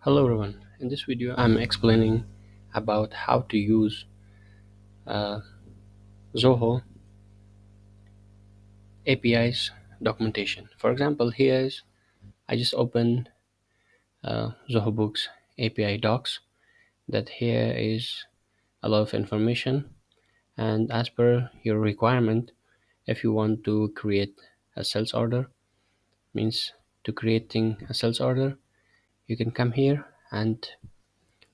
Hello everyone. In this video I'm explaining about how to use uh, Zoho API's documentation. For example, I just opened Zoho Books API docs. That here is a lot of information, and as per your requirement, if you want to create a sales order, means to creating a sales order, you can come here and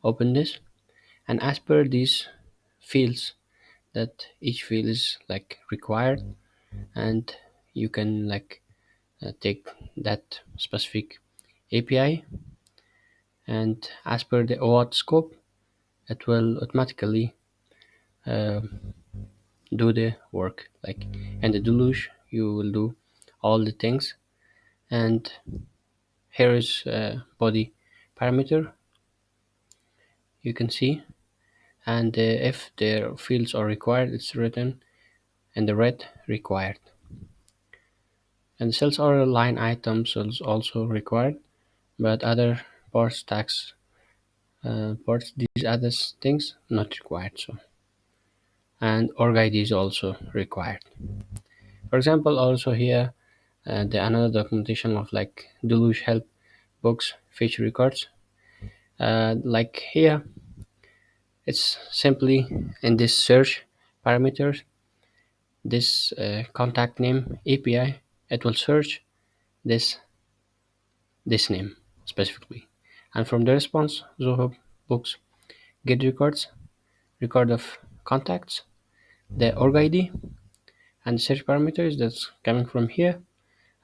open this, and as per these fields, that each field is like required, and you can take that specific API, and as per the OAuth scope it will automatically uh, do the work. Like in the deluge you will do all the things, and here is body parameter, you can see, and if their fields are required it's written in the red required, and sales order line items is also required, but other parts tax parts, these other things not required. So, and org id is also required. For example, also here the another documentation of like deluge help books feature records, like here it's simply in this search parameters, this contact name API, it will search this this name specifically, and from the response Zoho books get records, record of contacts, the org id, and the search parameters that's coming from here,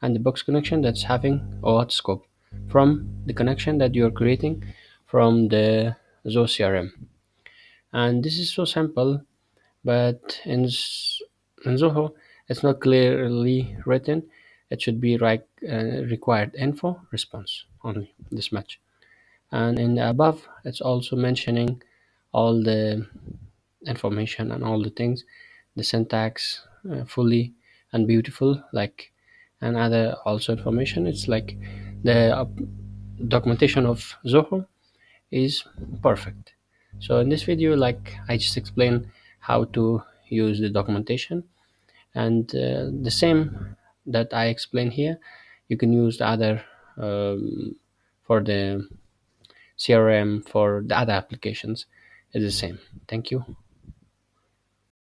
and the box connection that's having OAuth scope from the connection that you're creating from the Zoho CRM. And this is so simple, but in Zoho it's not clearly written. It should be required info response only, this much. And in the above it's also mentioning all the information and all the things, the syntax fully and beautiful, like, and other also information. It's like the documentation of Zoho is perfect. So in this video, like, I just explained how to use the documentation, and the same that I explained here you can use the other for the CRM, for the other applications is the same. Thank you.